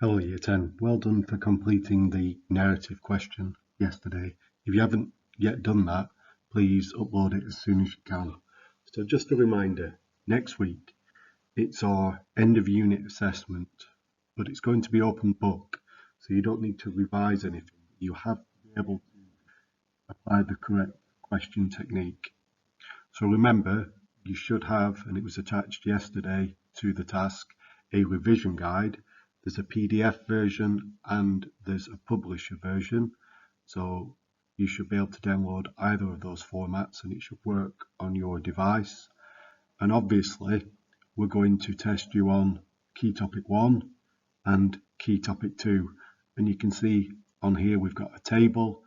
Hello Year 10, well done for completing the narrative question yesterday. If you haven't yet done that, please upload it as soon as you can. So just a reminder, next week it's our end of unit assessment, but it's going to be open book, so you don't need to revise anything. You have to be able to apply the correct question technique. So remember, you should have, and it was attached yesterday to the task, a revision guide. There's a PDF version and there's a publisher version. So you should be able to download either of those formats and it should work on your device. And obviously, we're going to test you on key topic 1 and key topic 2. And you can see on here we've got a table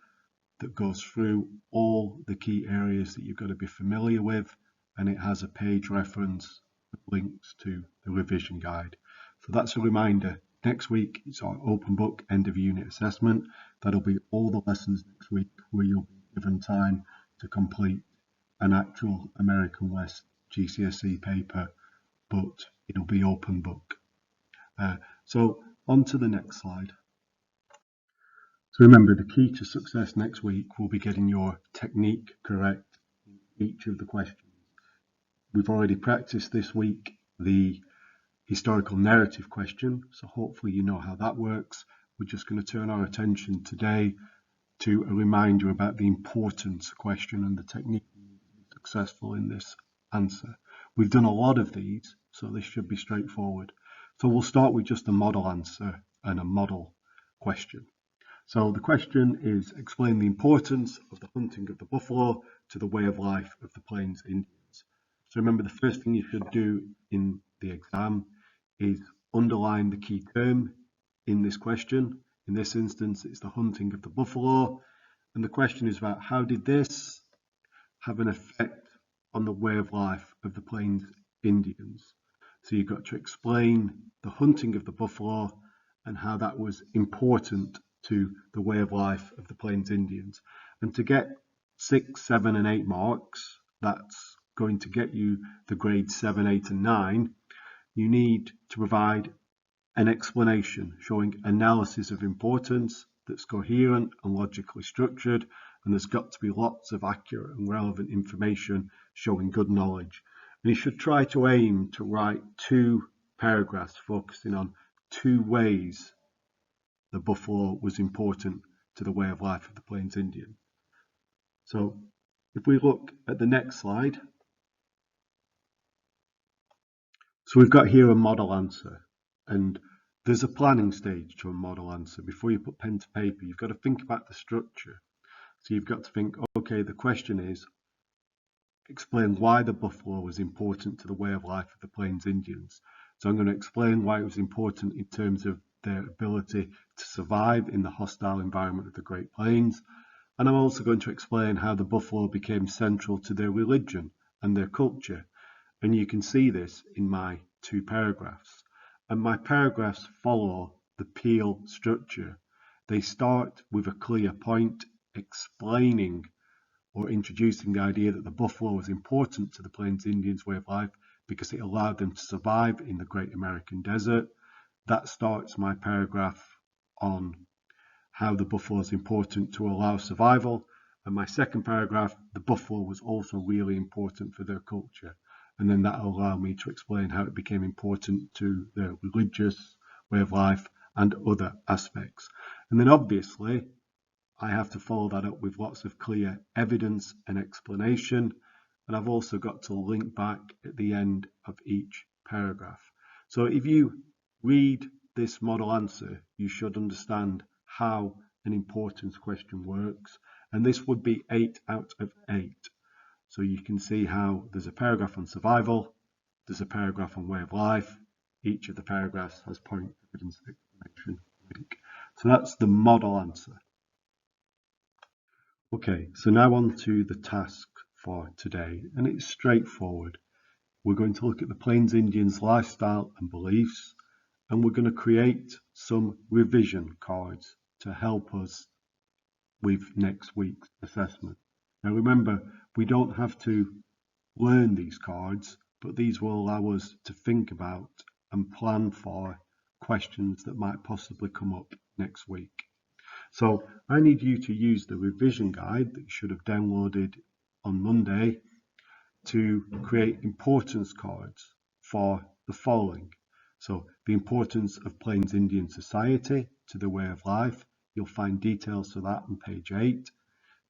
that goes through all the key areas that you've got to be familiar with, and it has a page reference that links to the revision guide. So that's a reminder. Next week it's our open book end of unit assessment. That'll be all the lessons next week where you'll be given time to complete an actual American West GCSE paper, but it'll be open book. So on to the next slide. So remember, the key to success next week will be getting your technique correct in each of the questions. We've already practiced this week the historical narrative question, so hopefully you know how that works. We're just going to turn our attention today to a reminder about the importance question and the technique to be successful in this answer. We've done a lot of these, so this should be straightforward. So we'll start with just a model answer and a model question. So the question is, explain the importance of the hunting of the buffalo to the way of life of the Plains Indians. So remember, the first thing you should do in the exam is underline the key term in this question. In this instance, it's the hunting of the buffalo. And the question is about how did this have an effect on the way of life of the Plains Indians. So you've got to explain the hunting of the buffalo and how that was important to the way of life of the Plains Indians. And to get 6, 7 and 8 marks, that's going to get you the grades 7, 8 and 9, you need to provide an explanation showing analysis of importance that's coherent and logically structured, and there's got to be lots of accurate and relevant information showing good knowledge. And you should try to aim to write 2 paragraphs focusing on 2 ways the buffalo was important to the way of life of the Plains Indian. So if we look at the next slide, so we've got here a model answer, and there's a planning stage to a model answer. Before you put pen to paper, you've got to think about the structure. So you've got to think, okay, the question is, explain why the buffalo was important to the way of life of the Plains Indians. So I'm going to explain why it was important in terms of their ability to survive in the hostile environment of the Great Plains. And I'm also going to explain how the buffalo became central to their religion and their culture. And you can see this in my 2 paragraphs. And my paragraphs follow the Peel structure. They start with a clear point explaining or introducing the idea that the buffalo was important to the Plains Indians' way of life because it allowed them to survive in the Great American Desert. That starts my paragraph on how the buffalo is important to allow survival. And my second paragraph, the buffalo was also really important for their culture. And then that will allow me to explain how it became important to their religious way of life and other aspects. And then obviously, I have to follow that up with lots of clear evidence and explanation. And I've also got to link back at the end of each paragraph. So if you read this model answer, you should understand how an importance question works. And this would be 8 out of 8. So you can see how there's a paragraph on survival, there's a paragraph on way of life. Each of the paragraphs has point, evidence, explanation, link. So that's the model answer. Okay, so now on to the task for today, and it's straightforward. We're going to look at the Plains Indians' lifestyle and beliefs, and we're going to create some revision cards to help us with next week's assessment. Now remember, we don't have to learn these cards, but these will allow us to think about and plan for questions that might possibly come up next week. So I need you to use the revision guide that you should have downloaded on Monday to create importance cards for the following. So the importance of Plains Indian society to the way of life. You'll find details for that on page 8.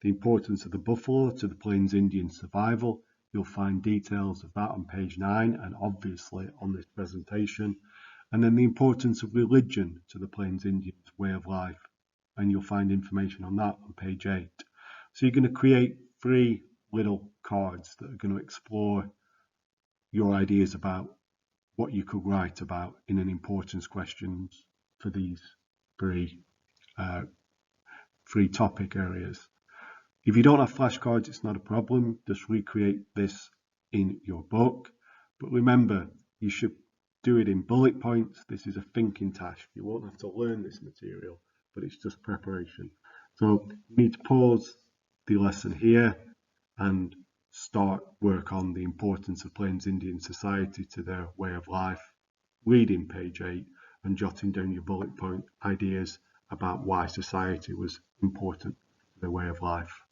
The importance of the buffalo to the Plains Indian survival. You'll find details of that on page 9 and obviously on this presentation. And then the importance of religion to the Plains Indians' way of life. And you'll find information on that on page 8. So you're going to create 3 little cards that are going to explore your ideas about what you could write about in an importance questions for these 3 topic areas. If you don't have flashcards, it's not a problem. Just recreate this in your book. But remember, you should do it in bullet points. This is a thinking task. You won't have to learn this material, but it's just preparation. So you need to pause the lesson here and start work on the importance of Plains Indian society to their way of life, reading page 8 and jotting down your bullet point ideas about why society was important to their way of life.